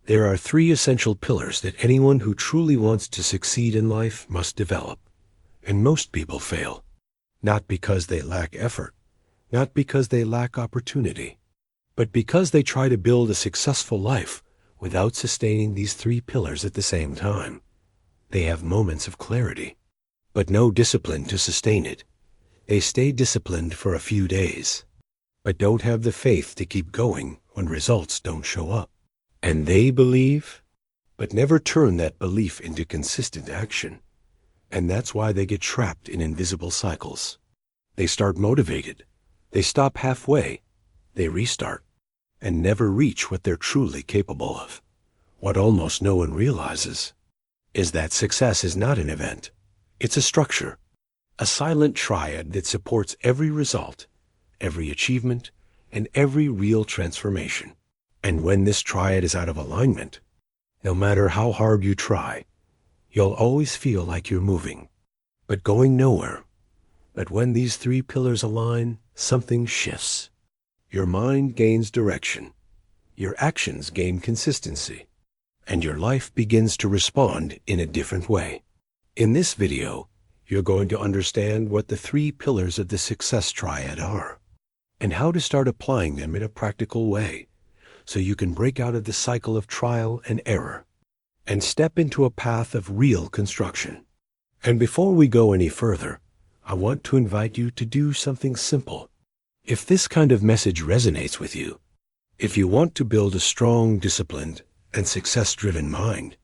There are three essential pillars that anyone who truly wants to succeed in life must develop. And most people fail. Not because they lack effort, not because they lack opportunity, but because they try to build a successful life without sustaining these three pillars at the same time. They have moments of clarity, but no discipline to sustain it. They stay disciplined for a few days, but don't have the faith to keep going when results don't show up. And they believe, but never turn that belief into consistent action. And that's why they get trapped in invisible cycles. They start motivated, they stop halfway, they restart, and never reach what they're truly capable of. What almost no one realizes is that success is not an event. It's a structure, a silent triad that supports every result, every achievement, and every real transformation. And when this triad is out of alignment, no matter how hard you try, you'll always feel like you're moving, but going nowhere. But when these three pillars align, something shifts. Your mind gains direction, your actions gain consistency, and your life begins to respond in a different way. In this video, you're going to understand what the three pillars of the success triad are, and how to start applying them in a practical way, so you can break out of the cycle of trial and error and step into a path of real construction. And before we go any further, I want to invite you to do something simple. If this kind of message resonates with you, if you want to build a strong, disciplined, and success-driven mind,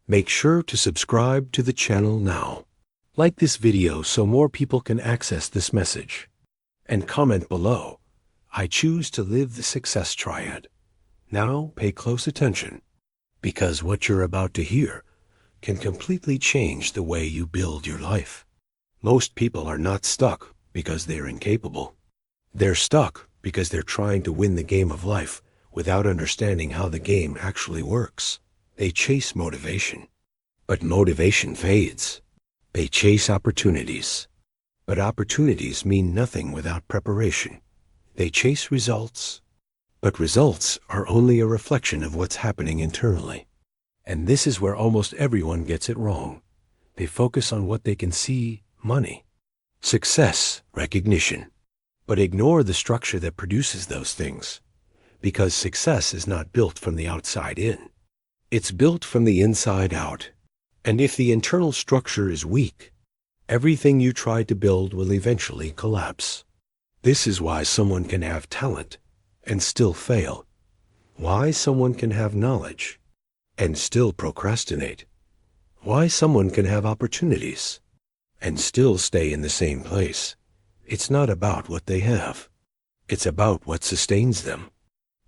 make sure to subscribe to the channel now. Like this video so more people can access this message. And comment below, I choose to live the success triad. Now pay close attention, because what you're about to hear can completely change the way you build your life. Most people are not stuck because they're incapable. They're stuck because they're trying to win the game of life without understanding how the game actually works. They chase motivation, but motivation fades. They chase opportunities, but opportunities mean nothing without preparation. They chase results, but results are only a reflection of what's happening internally. And this is where almost everyone gets it wrong. They focus on what they can see: money, success, recognition, but ignore the structure that produces those things. Because success is not built from the outside in. It's built from the inside out. And if the internal structure is weak, everything you try to build will eventually collapse. This is why someone can have talent and still fail. Why someone can have knowledge and still procrastinate. Why someone can have opportunities and still stay in the same place. It's not about what they have. It's about what sustains them.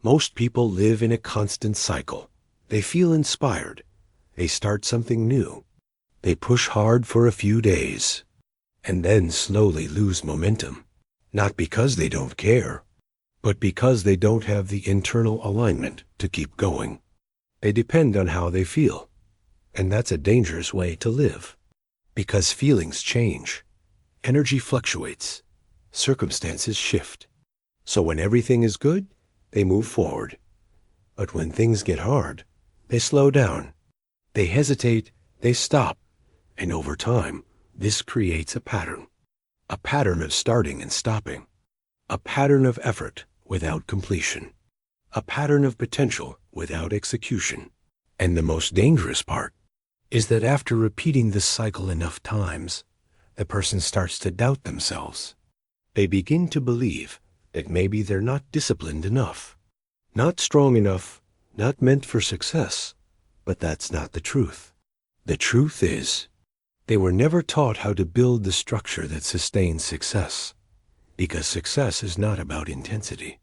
Most people live in a constant cycle. They feel inspired. They start something new. They push hard for a few days and then slowly lose momentum. Not because they don't care, but because they don't have the internal alignment to keep going. They depend on how they feel, and that's a dangerous way to live. Because feelings change, energy fluctuates, circumstances shift. So when everything is good, they move forward. But when things get hard, they slow down. They hesitate, they stop, and over time, this creates a pattern of starting and stopping, a pattern of effort without completion, a pattern of potential without execution. And the most dangerous part is that after repeating this cycle enough times, the person starts to doubt themselves. They begin to believe that maybe they're not disciplined enough, not strong enough, not meant for success. But that's not the truth. The truth is, they were never taught how to build the structure that sustains success. Because success is not about intensity.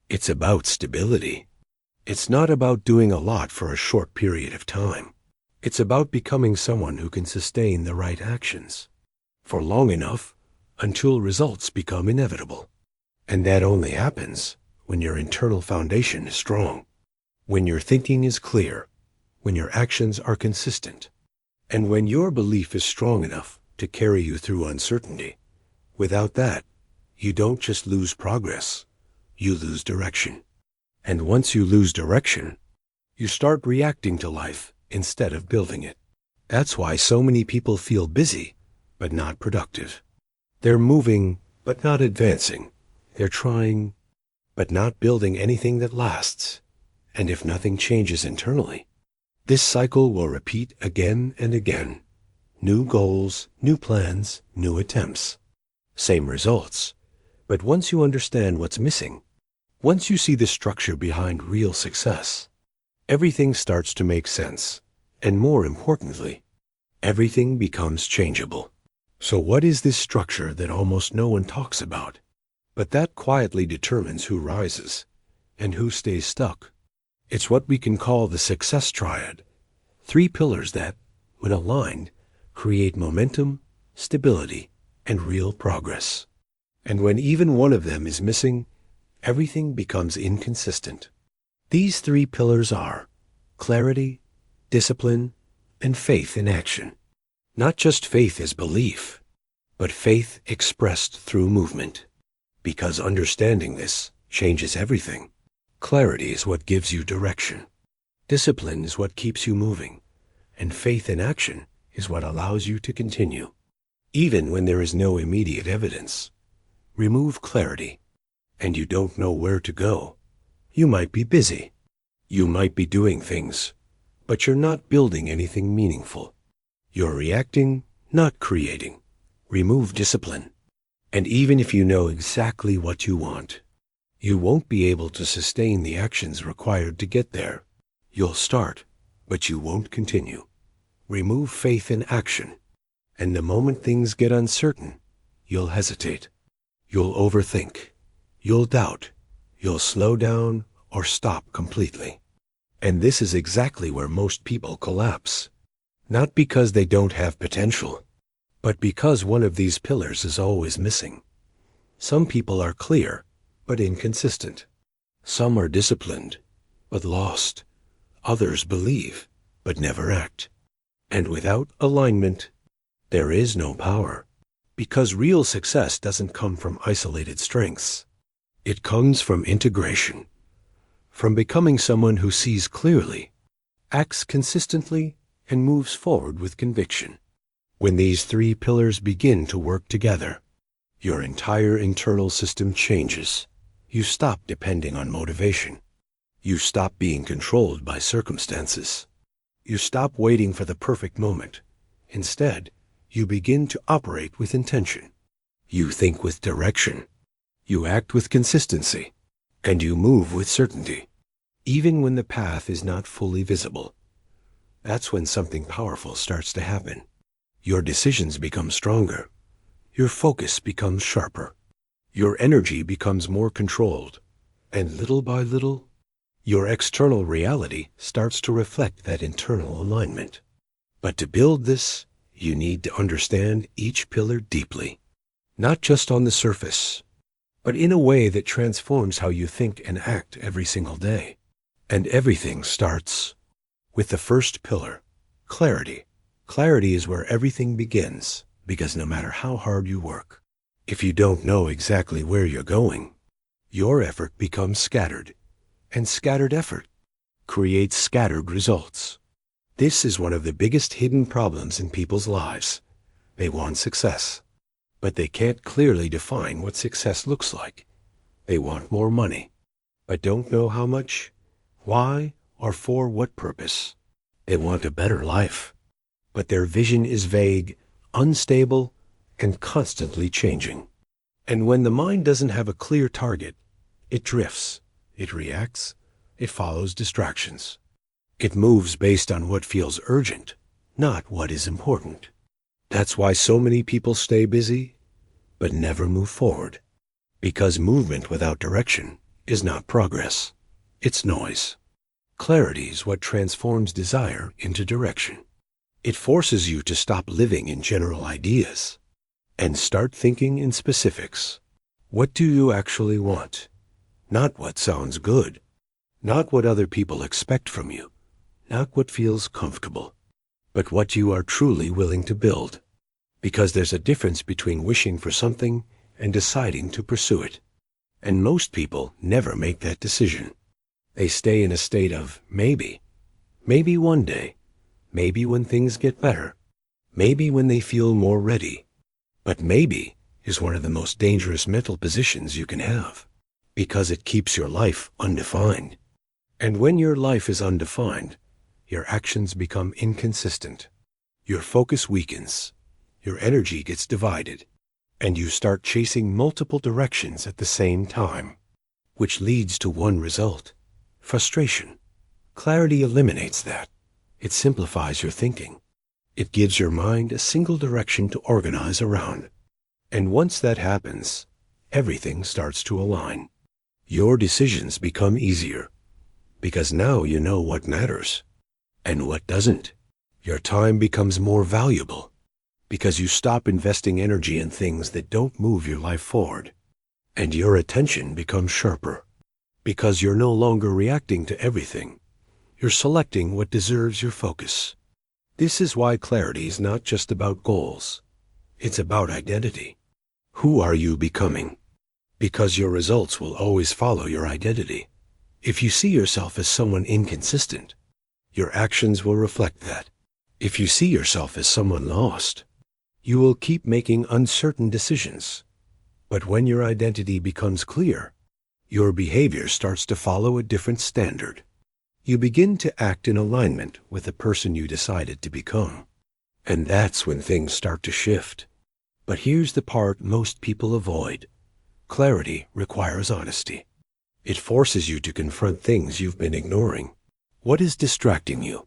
It's about stability. It's not about doing a lot for a short period of time. It's about becoming someone who can sustain the right actions for long enough until results become inevitable. And that only happens when your internal foundation is strong, when your thinking is clear, when your actions are consistent, and when your belief is strong enough to carry you through uncertainty. Without that, you don't just lose progress, you lose direction. And once you lose direction, You start reacting to life instead of building it. That's why so many people feel busy, but not productive. They're moving, but not advancing. They're trying, but not building anything that lasts. And if nothing changes internally, this cycle will repeat again and again. New goals, new plans, new attempts. Same results. But once you understand what's missing, once you see the structure behind real success, everything starts to make sense. And more importantly, everything becomes changeable. So what is this structure that almost no one talks about, but that quietly determines who rises and who stays stuck? It's what we can call the success triad. 3 pillars that, when aligned, create momentum, stability, and real progress. And when even one of them is missing, everything becomes inconsistent. These 3 pillars are clarity, discipline, and faith in action. Not just faith as belief, but faith expressed through movement. Because understanding this changes everything. Clarity is what gives you direction. Discipline is what keeps you moving. And faith in action is what allows you to continue. Even when there is no immediate evidence. Remove clarity, and you don't know where to go. You might be busy. You might be doing things, but you're not building anything meaningful. You're reacting, not creating. Remove discipline. And even if you know exactly what you want, you won't be able to sustain the actions required to get there. You'll start, but you won't continue. Remove faith in action. And the moment things get uncertain, you'll hesitate. You'll overthink. You'll doubt. You'll slow down or stop completely. And this is exactly where most people collapse. Not because they don't have potential, but because one of these pillars is always missing. Some people are clear, but inconsistent. Some are disciplined, but lost. Others believe, but never act. And without alignment, there is no power. Because real success doesn't come from isolated strengths. It comes from integration. From becoming someone who sees clearly, acts consistently, and moves forward with conviction. When these 3 pillars begin to work together, your entire internal system changes. You stop depending on motivation. You stop being controlled by circumstances. You stop waiting for the perfect moment. Instead, you begin to operate with intention. You think with direction. You act with consistency. And you move with certainty. Even when the path is not fully visible. That's when something powerful starts to happen. Your decisions become stronger. Your focus becomes sharper. Your energy becomes more controlled. And little by little, your external reality starts to reflect that internal alignment. But to build this, you need to understand each pillar deeply. Not just on the surface, but in a way that transforms how you think and act every single day. And everything starts with the first pillar, clarity. Clarity is where everything begins, because no matter how hard you work, if you don't know exactly where you're going, your effort becomes scattered, and scattered effort creates scattered results. This is one of the biggest hidden problems in people's lives. They want success, but they can't clearly define what success looks like. They want more money, but don't know how much, why, or for what purpose. They want a better life, but their vision is vague, unstable, and constantly changing. And when the mind doesn't have a clear target, it drifts, it reacts, it follows distractions. It moves based on what feels urgent, not what is important. That's why so many people stay busy, but never move forward. Because movement without direction is not progress, it's noise. Clarity is what transforms desire into direction. It forces you to stop living in general ideas and start thinking in specifics. What do you actually want? Not what sounds good, not what other people expect from you, not what feels comfortable, but what you are truly willing to build. Because there's a difference between wishing for something and deciding to pursue it. And most people never make that decision. They stay in a state of maybe Maybe one day, maybe when things get better, maybe when they feel more ready. But maybe is one of the most dangerous mental positions you can have, because it keeps your life undefined. And when your life is undefined, your actions become inconsistent. Your focus weakens, your energy gets divided, and you start chasing multiple directions at the same time, which leads to one result: frustration. Clarity eliminates that. It simplifies your thinking. It gives your mind a single direction to organize around. And once that happens, everything starts to align. Your decisions become easier, because now you know what matters and what doesn't. Your time becomes more valuable, because you stop investing energy in things that don't move your life forward. And your attention becomes sharper, because you're no longer reacting to everything. You're selecting what deserves your focus. This is why clarity is not just about goals. It's about identity. Who are you becoming? Because your results will always follow your identity. If you see yourself as someone inconsistent, your actions will reflect that. If you see yourself as someone lost, you will keep making uncertain decisions. But when your identity becomes clear, your behavior starts to follow a different standard. You begin to act in alignment with the person you decided to become. And that's when things start to shift. But here's the part most people avoid. Clarity requires honesty. It forces you to confront things you've been ignoring. What is distracting you?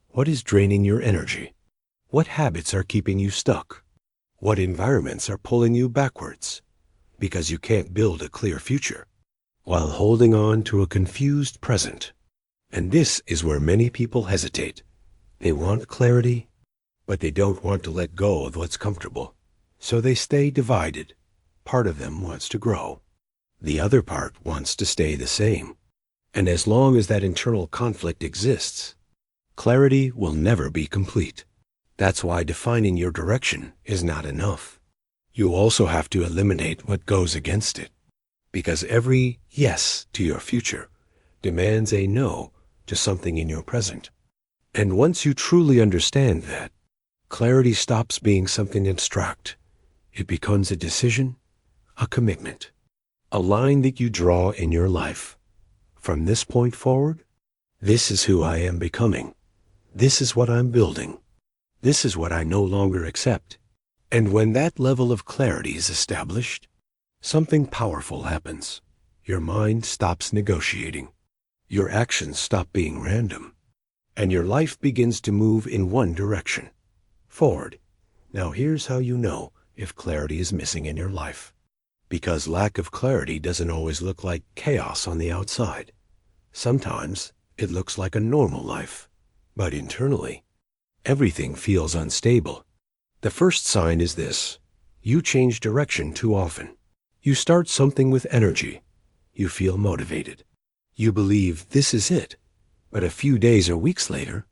What is draining your energy? What habits are keeping you stuck? What environments are pulling you backwards? Because you can't build a clear future while holding on to a confused present. And this is where many people hesitate. They want clarity, but they don't want to let go of what's comfortable. So they stay divided. Part of them wants to grow. The other part wants to stay the same. And as long as that internal conflict exists, clarity will never be complete. That's why defining your direction is not enough. You also have to eliminate what goes against it. Because every yes to your future demands a no to something in your present. And once you truly understand that, clarity stops being something abstract. It becomes a decision, a commitment, a line that you draw in your life. From this point forward, this is who I am becoming. This is what I'm building. This is what I no longer accept. And when that level of clarity is established, something powerful happens. Your mind stops negotiating. Your actions stop being random. And your life begins to move in one direction, forward. Now here's how you know if clarity is missing in your life. Because lack of clarity doesn't always look like chaos on the outside. Sometimes it looks like a normal life. But internally, everything feels unstable. The first sign is this: you change direction too often. You start something with energy. You feel motivated. You believe this is it. But a few days or weeks later,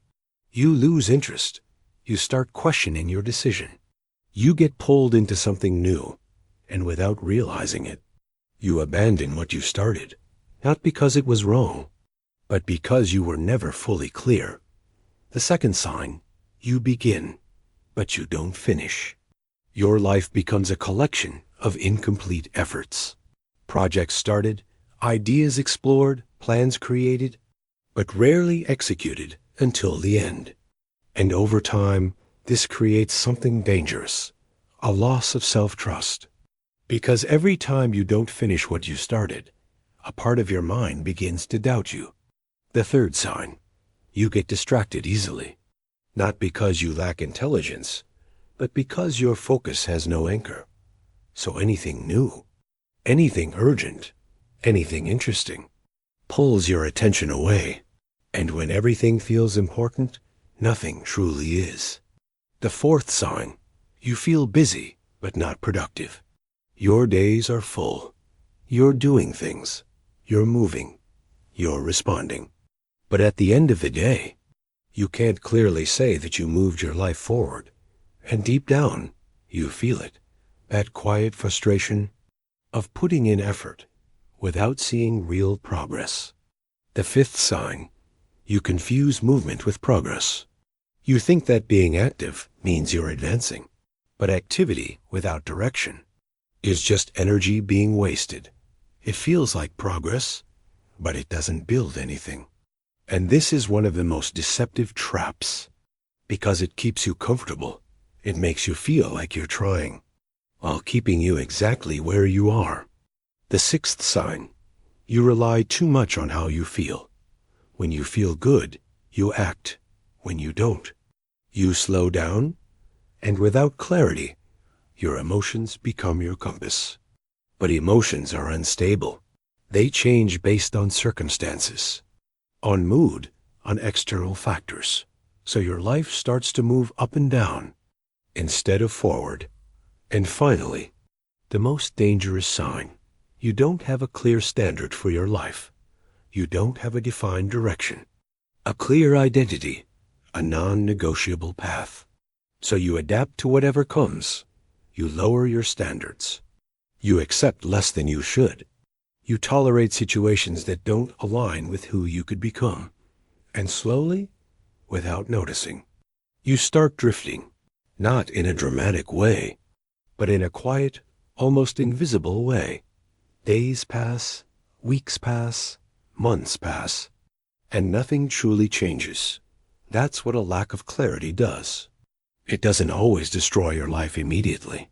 you lose interest. You start questioning your decision. You get pulled into something new, and without realizing it, you abandon what you started, not because it was wrong, but because you were never fully clear. The second sign: you begin, but you don't finish. Your life becomes a collection of incomplete efforts. Projects started, ideas explored, plans created, but rarely executed until the end. And over time, this creates something dangerous, a loss of self-trust. Because every time you don't finish what you started, a part of your mind begins to doubt you. The third sign: you get distracted easily, not because you lack intelligence, but because your focus has no anchor. So anything new, anything urgent, anything interesting pulls your attention away. And when everything feels important, nothing truly is. The fourth sign: you feel busy but not productive. Your days are full. You're doing things. You're moving. You're responding. But at the end of the day, you can't clearly say that you moved your life forward. And deep down, you feel it, that quiet frustration of putting in effort without seeing real progress. The fifth sign: You confuse movement with progress. You think that being active means you're advancing, but activity without direction is just energy being wasted. It feels like progress, but it doesn't build anything. And this is one of the most deceptive traps, because it keeps you comfortable. It makes you feel like you're trying, while keeping you exactly where you are. The sixth sign: you rely too much on how you feel. When you feel good, you act. When you don't, you slow down, and without clarity, your emotions become your compass. But emotions are unstable. They change based on circumstances, on mood, on external factors. So your life starts to move up and down instead of forward. And finally, the most dangerous sign: you don't have a clear standard for your life. You don't have a defined direction, a clear identity, a non-negotiable path. So you adapt to whatever comes. You lower your standards. You accept less than you should. You tolerate situations that don't align with who you could become. And slowly, without noticing, you start drifting, not in a dramatic way, but in a quiet, almost invisible way. Days pass, weeks pass, months pass, and nothing truly changes. That's what a lack of clarity does. It doesn't always destroy your life immediately.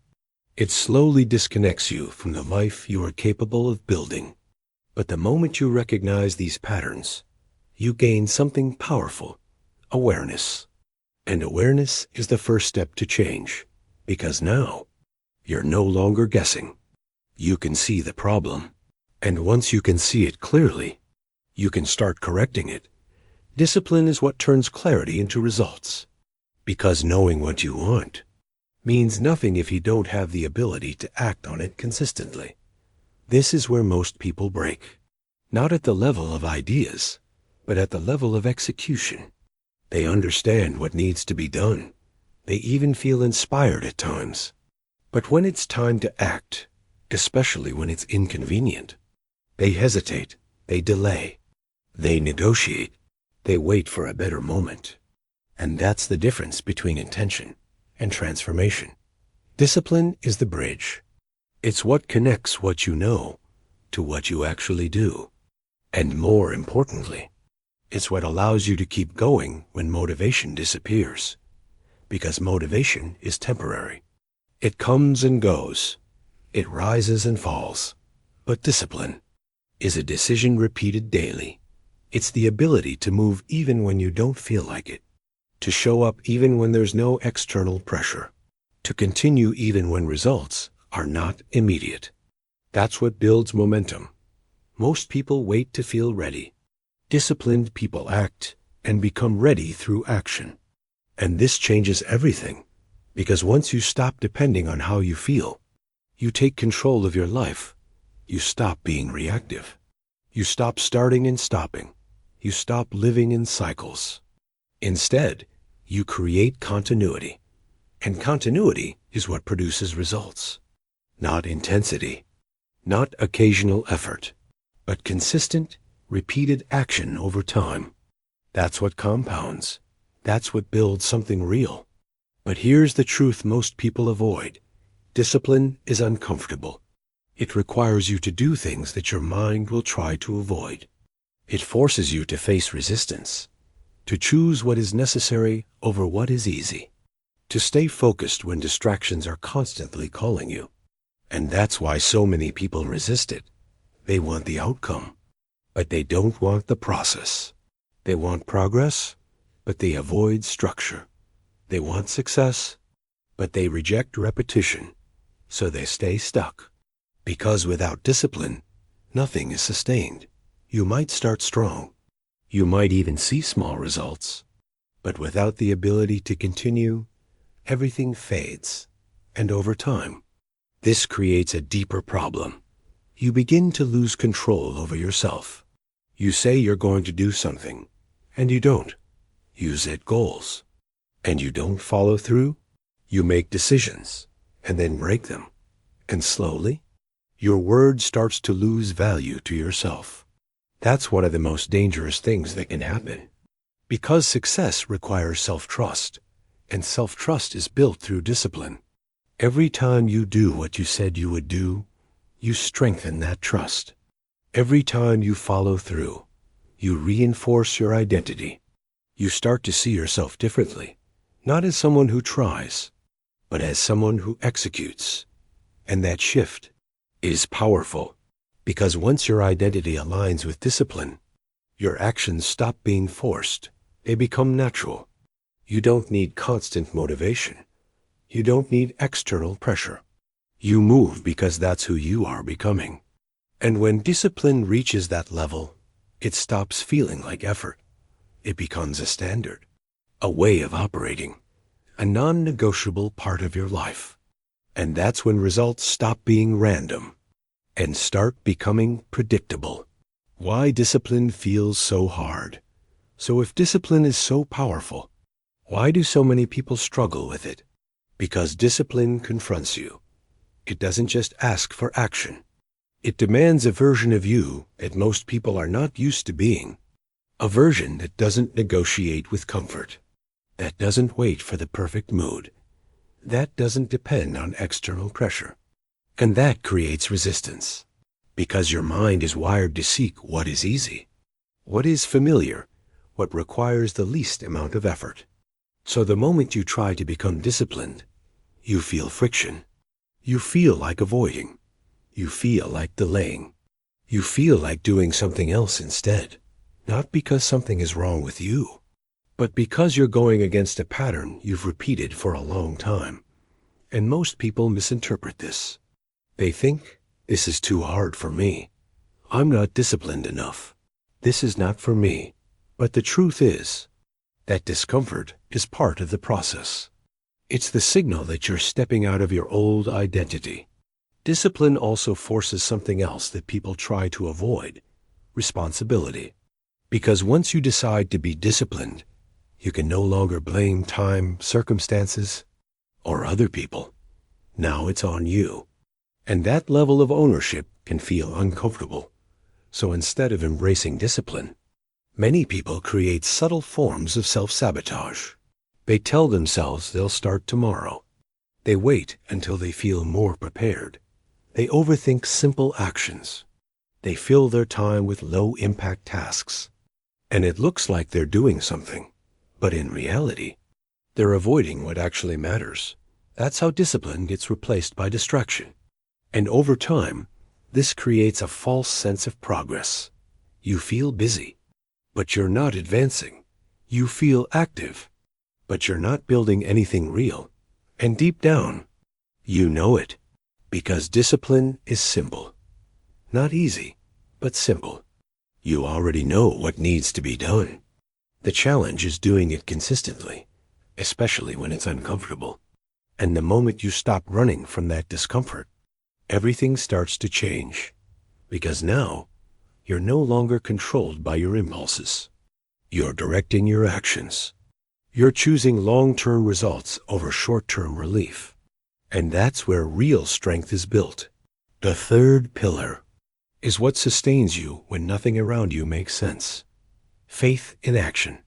It slowly disconnects you from the life you are capable of building. But the moment you recognize these patterns, you gain something powerful: awareness. And awareness is the first step to change, because now you're no longer guessing. You can see the problem. And once you can see it clearly, you can start correcting it. Discipline is what turns clarity into results. Because knowing what you want means nothing if you don't have the ability to act on it consistently. This is where most people break. Not at the level of ideas, but at the level of execution. They understand what needs to be done. They even feel inspired at times. But when it's time to act, especially when it's inconvenient, they hesitate, they delay, they negotiate, they wait for a better moment. And that's the difference between intention and transformation. Discipline is the bridge. It's what connects what you know to what you actually do. And more importantly, it's what allows you to keep going when motivation disappears. Because motivation is temporary. It comes and goes. It rises and falls. But discipline is a decision repeated daily. It's the ability to move even when you don't feel like it, to show up even when there's no external pressure, to continue even when results are not immediate. That's what builds momentum. Most people wait to feel ready. Disciplined people act and become ready through action. And this changes everything, because once you stop depending on how you feel, you take control of your life. You stop being reactive. You stop starting and stopping. You stop living in cycles. Instead, you create continuity. And continuity is what produces results. Not intensity, not occasional effort, but consistent, repeated action over time. That's what compounds. That's what builds something real. But here's the truth most people avoid. Discipline is uncomfortable. It requires you to do things that your mind will try to avoid. It forces you to face resistance, to choose what is necessary over what is easy, to stay focused when distractions are constantly calling you. And that's why so many people resist it. They want the outcome, but they don't want the process. They want progress, but they avoid structure. They want success, but they reject repetition, so they stay stuck. Because without discipline, nothing is sustained. You might start strong. You might even see small results. But without the ability to continue, everything fades. And over time, this creates a deeper problem. You begin to lose control over yourself. You say you're going to do something, and you don't. You set goals, and you don't follow through. You make decisions, and then break them. And slowly, your word starts to lose value to yourself. That's one of the most dangerous things that can happen. Because success requires self-trust, and self-trust is built through discipline. Every time you do what you said you would do, you strengthen that trust. Every time you follow through, you reinforce your identity. You start to see yourself differently, not as someone who tries, but as someone who executes. And that shift is powerful, because once your identity aligns with discipline, your actions stop being forced. They become natural. You don't need constant motivation. You don't need external pressure. You move because that's who you are becoming. And when discipline reaches that level, it stops feeling like effort. It becomes a standard, a way of operating, a non-negotiable part of your life. And that's when results stop being random and start becoming predictable. Why discipline feels so hard. So if discipline is so powerful, why do so many people struggle with it? Because discipline confronts you. It doesn't just ask for action. It demands a version of you that most people are not used to being. A version that doesn't negotiate with comfort, that doesn't wait for the perfect mood, that doesn't depend on external pressure. And that creates resistance, because your mind is wired to seek what is easy, what is familiar, what requires the least amount of effort. So the moment you try to become disciplined, you feel friction. You feel like avoiding. You feel like delaying. You feel like doing something else instead. Not because something is wrong with you, but because you're going against a pattern you've repeated for a long time. And most people misinterpret this. They think, this is too hard for me. I'm not disciplined enough. This is not for me. But the truth is that discomfort is part of the process. It's the signal that you're stepping out of your old identity. Discipline also forces something else that people try to avoid: responsibility. Because once you decide to be disciplined, you can no longer blame time, circumstances, or other people. Now it's on you. And that level of ownership can feel uncomfortable. So instead of embracing discipline, many people create subtle forms of self-sabotage. They tell themselves they'll start tomorrow. They wait until they feel more prepared. They overthink simple actions. They fill their time with low-impact tasks. And it looks like they're doing something, but in reality, they're avoiding what actually matters. That's how discipline gets replaced by distraction. And over time, this creates a false sense of progress. You feel busy, but you're not advancing. You feel active, but you're not building anything real. And deep down, you know it, because discipline is simple. Not easy, but simple. You already know what needs to be done. The challenge is doing it consistently, especially when it's uncomfortable. And the moment you stop running from that discomfort, everything starts to change. Because now, you're no longer controlled by your impulses. You're directing your actions. You're choosing long-term results over short-term relief. And that's where real strength is built. The third pillar is what sustains you when nothing around you makes sense. Faith in action,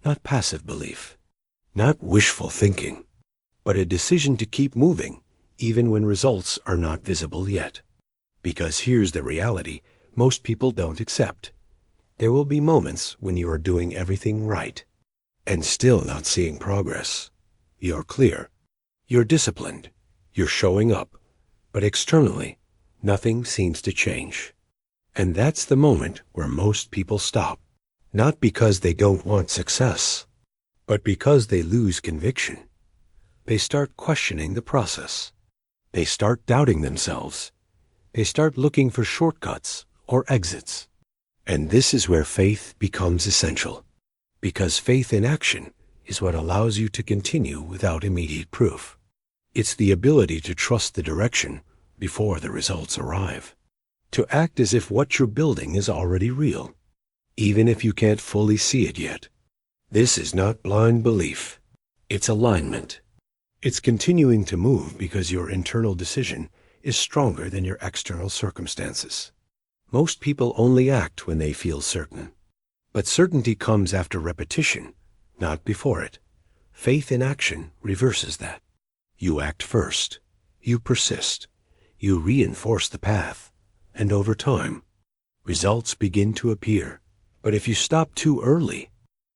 not passive belief, not wishful thinking, but a decision to keep moving even when results are not visible yet. Because here's the reality most people don't accept. There will be moments when you are doing everything right and still not seeing progress. You're clear. You're disciplined. You're showing up. But externally, nothing seems to change. And that's the moment where most people stop. Not because they don't want success, but because they lose conviction. They start questioning the process. They start doubting themselves. They start looking for shortcuts or exits. And this is where faith becomes essential. Because faith in action is what allows you to continue without immediate proof. It's the ability to trust the direction before the results arrive. To act as if what you're building is already real, even if you can't fully see it yet. This is not blind belief. It's alignment. It's continuing to move because your internal decision is stronger than your external circumstances. Most people only act when they feel certain. But certainty comes after repetition, not before it. Faith in action reverses that. You act first. You persist. You reinforce the path. And over time, results begin to appear. But if you stop too early,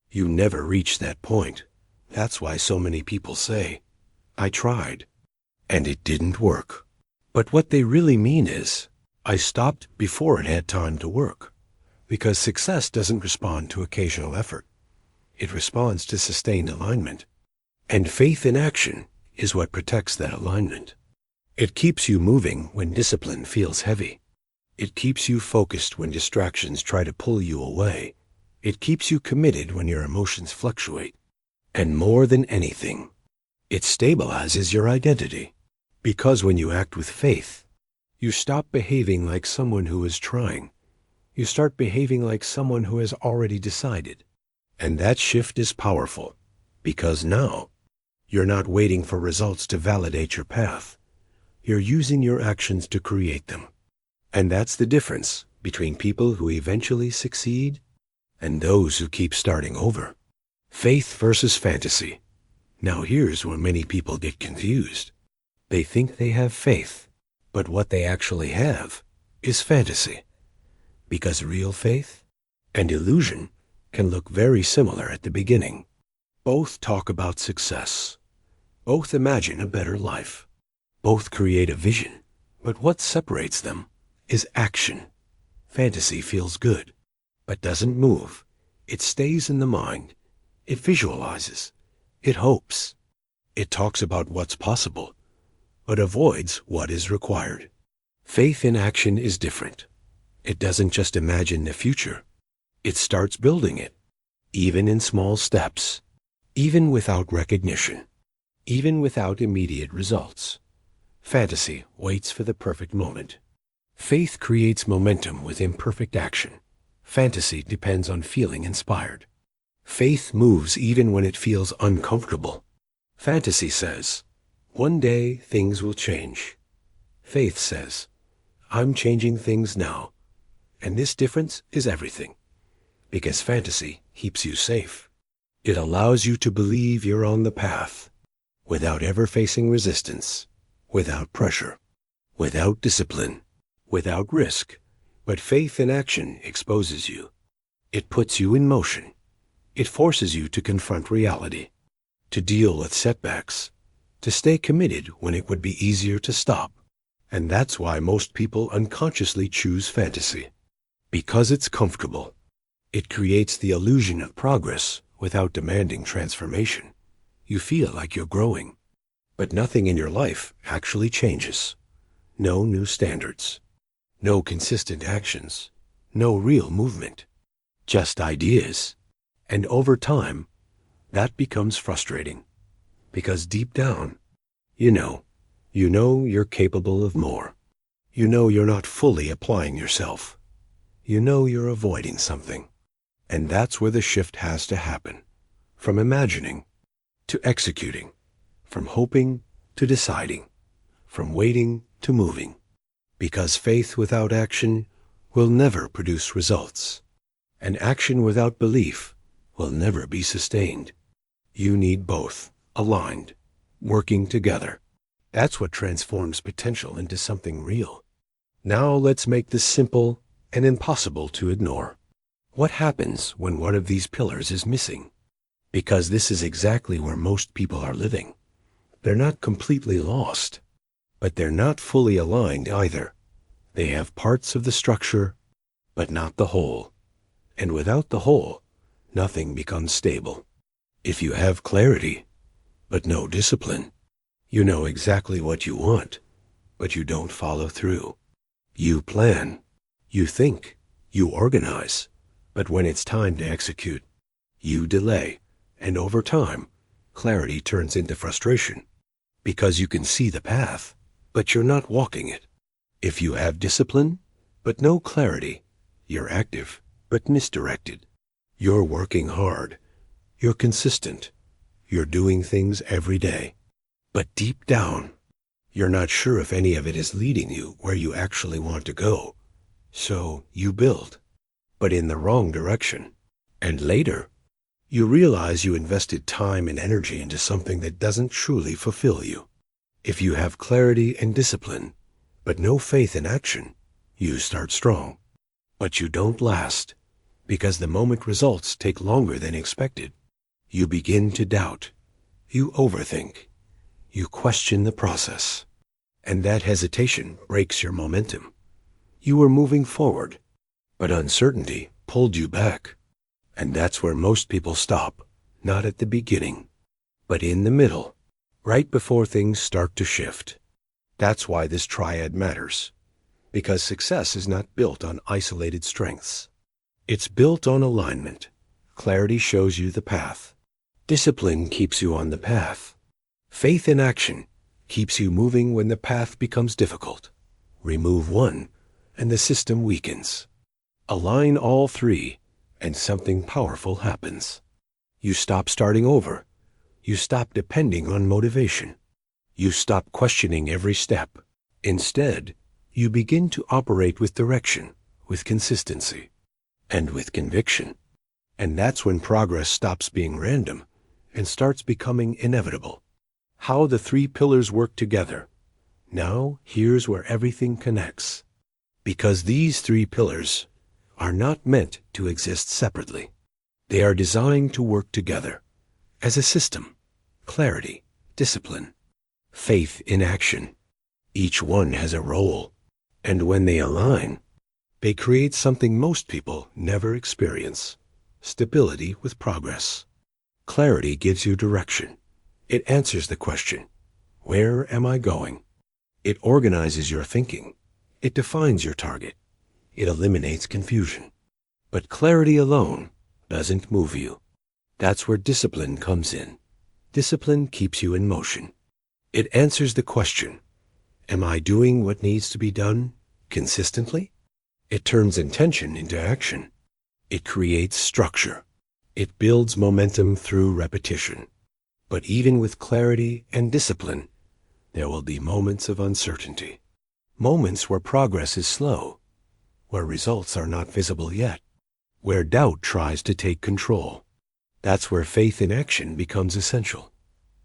you never reach that point. That's why so many people say, I tried, and it didn't work. But what they really mean is, I stopped before it had time to work. Because success doesn't respond to occasional effort. It responds to sustained alignment. And faith in action is what protects that alignment. It keeps you moving when discipline feels heavy. It keeps you focused when distractions try to pull you away. It keeps you committed when your emotions fluctuate. And more than anything, it stabilizes your identity. Because when you act with faith, you stop behaving like someone who is trying. You start behaving like someone who has already decided. And that shift is powerful, because now you're not waiting for results to validate your path. You're using your actions to create them. And that's the difference between people who eventually succeed and those who keep starting over. Faith versus fantasy. Now here's where many people get confused. They think they have faith, but what they actually have is fantasy. Because real faith and illusion can look very similar at the beginning. Both talk about success. Both imagine a better life. Both create a vision. But what separates them is action. Fantasy feels good, but doesn't move. It stays in the mind. It visualizes. It hopes. It talks about what's possible, but avoids what is required. Faith in action is different. It doesn't just imagine the future. It starts building it, even in small steps, even without recognition, even without immediate results. Fantasy waits for the perfect moment. Faith creates momentum with imperfect action. Fantasy depends on feeling inspired. Faith moves even when it feels uncomfortable. Fantasy says, one day things will change. Faith says, I'm changing things now. And this difference is everything. Because fantasy keeps you safe. It allows you to believe you're on the path, without ever facing resistance, without pressure, without discipline, without risk. But faith in action exposes you. It puts you in motion. It forces you to confront reality, to deal with setbacks, to stay committed when it would be easier to stop. And that's why most people unconsciously choose fantasy. Because it's comfortable. It creates the illusion of progress without demanding transformation. You feel like you're growing, but nothing in your life actually changes. No new standards, no consistent actions, no real movement, just ideas. And over time, that becomes frustrating, because deep down, you know you're capable of more. You know you're not fully applying yourself. You know you're avoiding something. And that's where the shift has to happen. From imagining to executing. From hoping to deciding. From waiting to moving. Because faith without action will never produce results. And action without belief will never be sustained. You need both, aligned, working together. That's what transforms potential into something real. Now let's make this simple and impossible to ignore. What happens when one of these pillars is missing? Because this is exactly where most people are living. They're not completely lost, but they're not fully aligned either. They have parts of the structure, but not the whole. And without the whole, nothing becomes stable. If you have clarity, but no discipline, you know exactly what you want, but you don't follow through. You plan. You think, you organize, but when it's time to execute, you delay, and over time, clarity turns into frustration, because you can see the path, but you're not walking it. If you have discipline, but no clarity, you're active, but misdirected. You're working hard, you're consistent, you're doing things every day, but deep down, you're not sure if any of it is leading you where you actually want to go. So you build, but in the wrong direction. And later, you realize you invested time and energy into something that doesn't truly fulfill you. If you have clarity and discipline, but no faith in action, you start strong. But you don't last, because the moment results take longer than expected. You begin to doubt. You overthink. You question the process. And that hesitation breaks your momentum. You were moving forward, but uncertainty pulled you back. And that's where most people stop, not at the beginning, but in the middle, right before things start to shift. That's why this triad matters, because success is not built on isolated strengths. It's built on alignment. Clarity shows you the path. Discipline keeps you on the path. Faith in action keeps you moving when the path becomes difficult. Remove one, and the system weakens. Align all three, and something powerful happens. You stop starting over. You stop depending on motivation. You stop questioning every step. Instead, you begin to operate with direction, with consistency, and with conviction. And that's when progress stops being random and starts becoming inevitable. How the three pillars work together. Now, here's where everything connects. Because these three pillars are not meant to exist separately. They are designed to work together as a system. Clarity, discipline, faith in action. Each one has a role, and when they align, they create something most people never experience: stability with progress. Clarity gives you direction. It answers the question, where am I going? It organizes your thinking. It defines your target. It eliminates confusion. But clarity alone doesn't move you. That's where discipline comes in. Discipline keeps you in motion. It answers the question, am I doing what needs to be done consistently? It turns intention into action. It creates structure. It builds momentum through repetition. But even with clarity and discipline, there will be moments of uncertainty. Moments where progress is slow, where results are not visible yet, where doubt tries to take control. That's where faith in action becomes essential.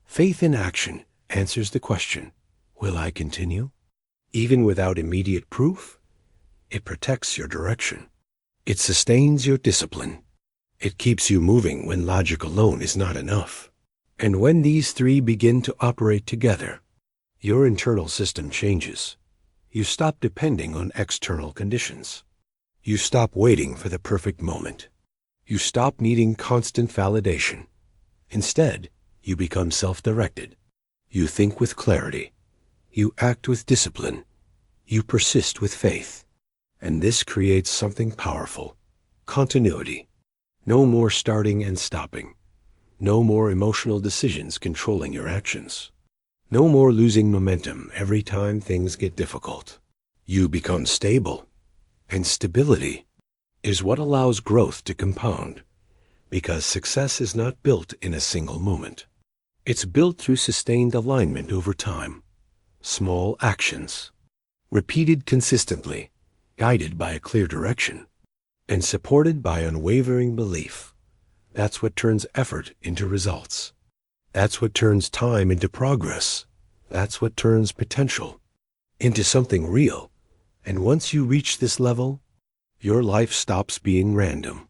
Faith in action answers the question, will I continue? Even without immediate proof, it protects your direction. It sustains your discipline. It keeps you moving when logic alone is not enough. And when these three begin to operate together, your internal system changes. You stop depending on external conditions. You stop waiting for the perfect moment. You stop needing constant validation. Instead, you become self-directed. You think with clarity. You act with discipline. You persist with faith. And this creates something powerful: continuity. No more starting and stopping. No more emotional decisions controlling your actions. No more losing momentum every time things get difficult. You become stable. And stability is what allows growth to compound, because success is not built in a single moment. It's built through sustained alignment over time. Small actions, repeated consistently, guided by a clear direction, and supported by unwavering belief. That's what turns effort into results. That's what turns time into progress. That's what turns potential into something real. And once you reach this level, your life stops being random.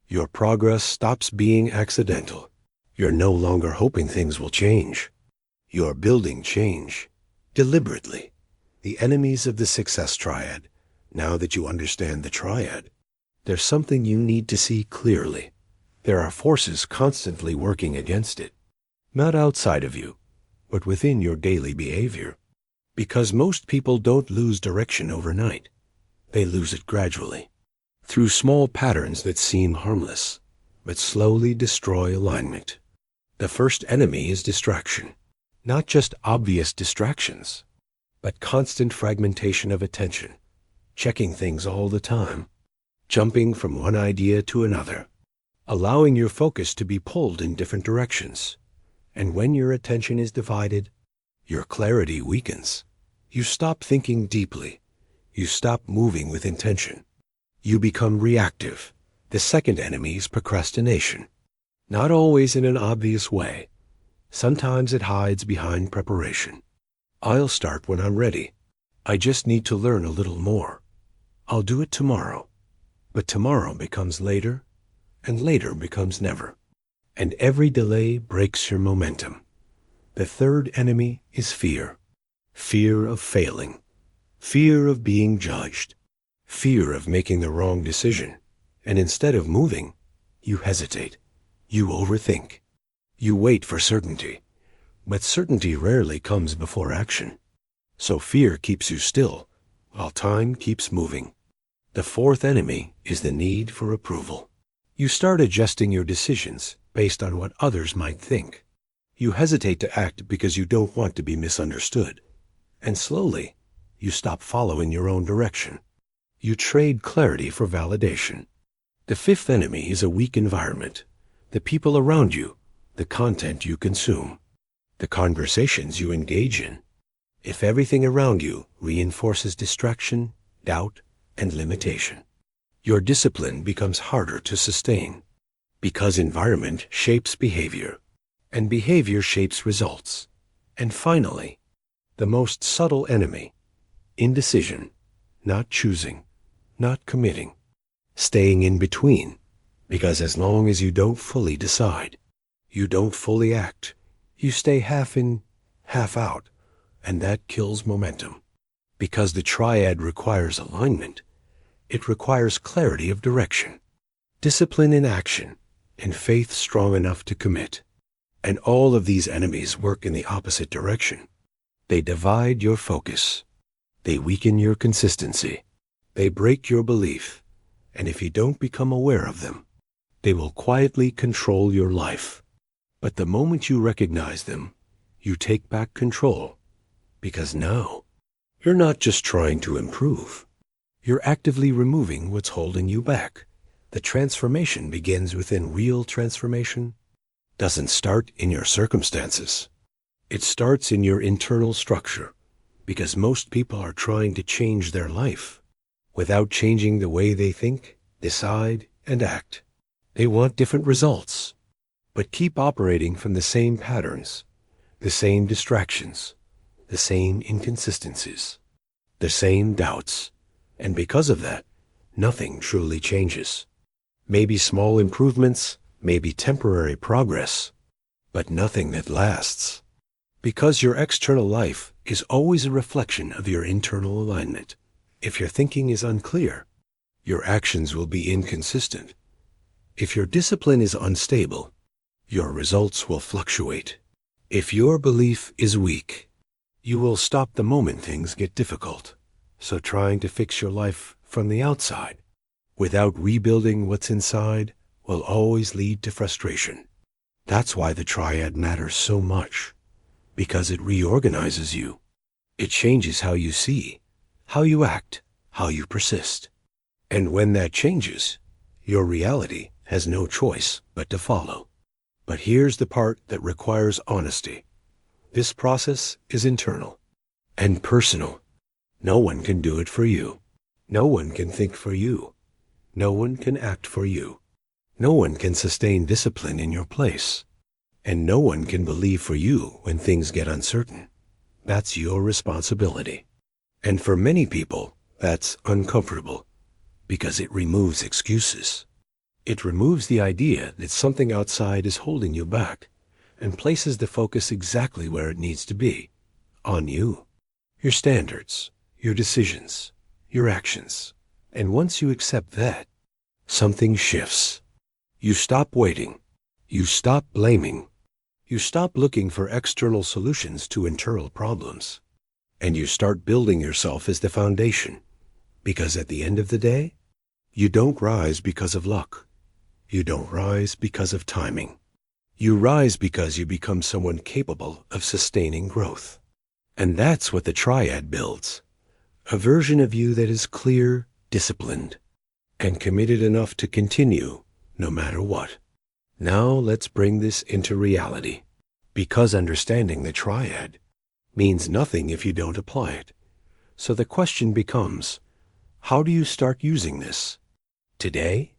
Your progress stops being accidental. You're no longer hoping things will change. You're building change, deliberately. The enemies of the success triad. Now that you understand the triad, there's something you need to see clearly. There are forces constantly working against it. Not outside of you, but within your daily behavior. Because most people don't lose direction overnight. They lose it gradually, through small patterns that seem harmless, but slowly destroy alignment. The first enemy is distraction. Not just obvious distractions, but constant fragmentation of attention, checking things all the time, jumping from one idea to another, allowing your focus to be pulled in different directions. And when your attention is divided, your clarity weakens. You stop thinking deeply. You stop moving with intention. You become reactive. The second enemy is procrastination. Not always in an obvious way. Sometimes it hides behind preparation. I'll start when I'm ready. I just need to learn a little more. I'll do it tomorrow. But tomorrow becomes later, and later becomes never. And every delay breaks your momentum. The third enemy is fear. Fear of failing. Fear of being judged. Fear of making the wrong decision. And instead of moving, you hesitate. You overthink. You wait for certainty. But certainty rarely comes before action. So fear keeps you still, while time keeps moving. The fourth enemy is the need for approval. You start adjusting your decisions based on what others might think. You hesitate to act because you don't want to be misunderstood. And slowly, you stop following your own direction. You trade clarity for validation. The fifth enemy is a weak environment. The people around you, the content you consume, the conversations you engage in. If everything around you reinforces distraction, doubt, and limitation, your discipline becomes harder to sustain, because environment shapes behavior, and behavior shapes results. And finally, the most subtle enemy, indecision, not choosing, not committing, staying in between, because as long as you don't fully decide, you don't fully act, you stay half in, half out, and that kills momentum. Because the triad requires alignment, it requires clarity of direction, discipline in action, and faith strong enough to commit. And all of these enemies work in the opposite direction. They divide your focus. They weaken your consistency. They break your belief. And if you don't become aware of them, they will quietly control your life. But the moment you recognize them, you take back control. Because now, you're not just trying to improve. You're actively removing what's holding you back. The transformation begins within. Real transformation doesn't start in your circumstances. It starts in your internal structure, because most people are trying to change their life without changing the way they think, decide, and act. They want different results, but keep operating from the same patterns, the same distractions, the same inconsistencies, the same doubts. And because of that, nothing truly changes. Maybe small improvements, maybe temporary progress, but nothing that lasts. Because your external life is always a reflection of your internal alignment. If your thinking is unclear, your actions will be inconsistent. If your discipline is unstable, your results will fluctuate. If your belief is weak, you will stop the moment things get difficult. So trying to fix your life from the outside without rebuilding what's inside will always lead to frustration. That's why the triad matters so much, because it reorganizes you. It changes how you see, how you act, how you persist. And when that changes, your reality has no choice but to follow. But here's the part that requires honesty. This process is internal and personal. No one can do it for you. No one can think for you. No one can act for you. No one can sustain discipline in your place. And no one can believe for you when things get uncertain. That's your responsibility. And for many people, that's uncomfortable, because it removes excuses. It removes the idea that something outside is holding you back, and places the focus exactly where it needs to be, on you, your standards, your decisions, your actions. And once you accept that, something shifts. You stop waiting. You stop blaming. You stop looking for external solutions to internal problems. And you start building yourself as the foundation. Because at the end of the day, you don't rise because of luck. You don't rise because of timing. You rise because you become someone capable of sustaining growth. And that's what the triad builds. A version of you that is clear, disciplined, and committed enough to continue no matter what. Now let's bring this into reality, because understanding the triad means nothing if you don't apply it. So the question becomes, how do you start using this? Today?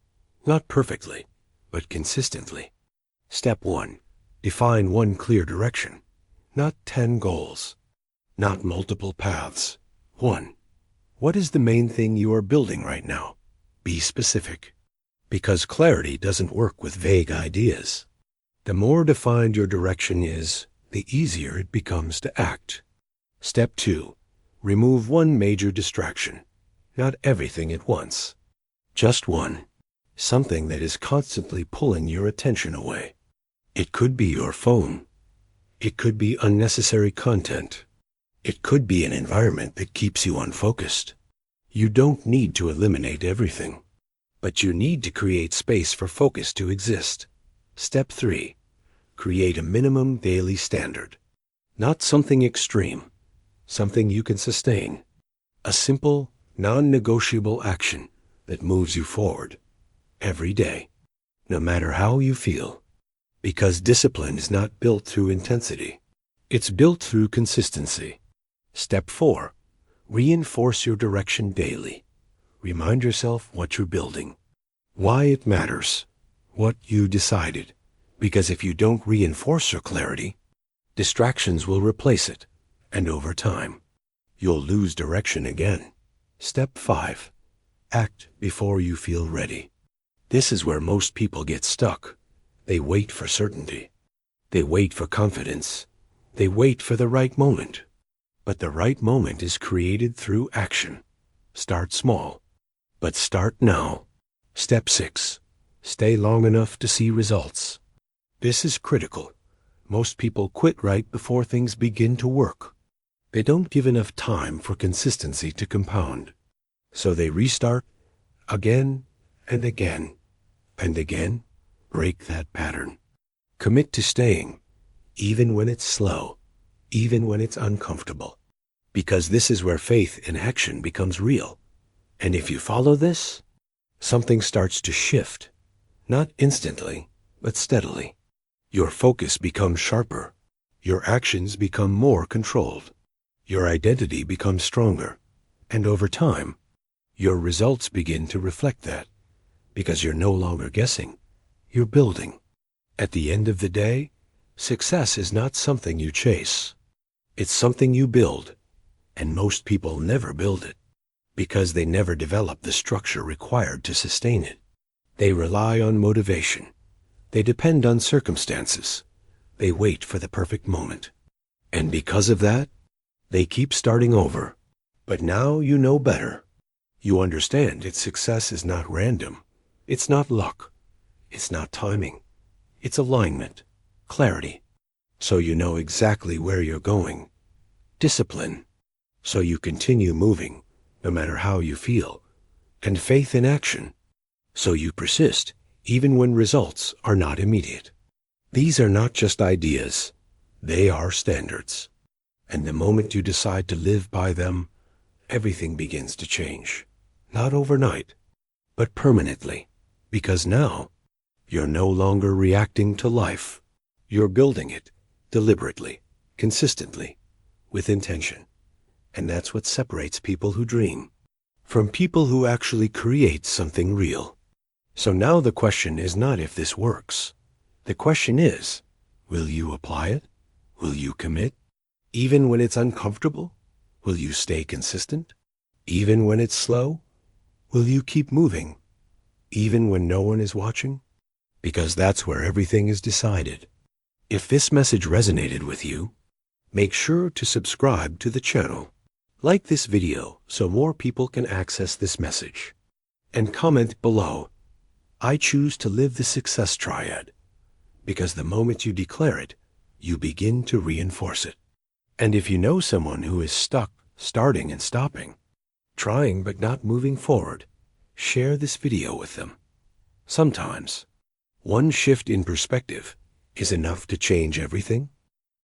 Not perfectly, but consistently. Step 1. Define one clear direction, not 10 goals, not multiple paths. 1. What is the main thing you are building right now? Be specific. Because clarity doesn't work with vague ideas. The more defined your direction is, the easier it becomes to act. Step 2. Remove one major distraction, not everything at once. Just one. Something that is constantly pulling your attention away. It could be your phone. It could be unnecessary content. It could be an environment that keeps you unfocused. You don't need to eliminate everything, but you need to create space for focus to exist. Step 3. Create a minimum daily standard. Not something extreme, something you can sustain. A simple, non-negotiable action that moves you forward every day, no matter how you feel. Because discipline is not built through intensity. It's built through consistency. Step 4. Reinforce your direction daily. Remind yourself what you're building, why it matters, what you decided. Because if you don't reinforce your clarity, distractions will replace it, and over time, you'll lose direction again. Step 5. Act before you feel ready. This is where most people get stuck. They wait for certainty. They wait for confidence. They wait for the right moment. But the right moment is created through action. Start small, but start now. Step 6. Stay long enough to see results. This is critical. Most people quit right before things begin to work. They don't give enough time for consistency to compound. So they restart again and again and again. Break that pattern. Commit to staying, even when it's slow, even when it's uncomfortable. Because this is where faith in action becomes real. And if you follow this, something starts to shift. Not instantly, but steadily. Your focus becomes sharper. Your actions become more controlled. Your identity becomes stronger. And over time, your results begin to reflect that. Because you're no longer guessing. You're building. At the end of the day, success is not something you chase. It's something you build. And most people never build it because they never develop the structure required to sustain it. They rely on motivation. They depend on circumstances. They wait for the perfect moment. And because of that, they keep starting over. But now you know better. You understand that success is not random. It's not luck. It's not timing. It's alignment, clarity. So you know exactly where you're going. Discipline. So you continue moving, no matter how you feel. And faith in action. So you persist, even when results are not immediate. These are not just ideas. They are standards. And the moment you decide to live by them, everything begins to change. Not overnight, but permanently. Because now, you're no longer reacting to life. You're building it deliberately, consistently, with intention. And that's what separates people who dream from people who actually create something real. So now the question is not if this works. The question is, will you apply it? Will you commit? Even when it's uncomfortable, will you stay consistent? Even when it's slow, will you keep moving? Even when no one is watching? Because that's where everything is decided. If this message resonated with you, make sure to subscribe to the channel. Like this video so more people can access this message. And comment below, I choose to live the success triad. Because the moment you declare it, you begin to reinforce it. And if you know someone who is stuck, starting and stopping, trying but not moving forward, share this video with them. Sometimes, one shift in perspective is enough to change everything.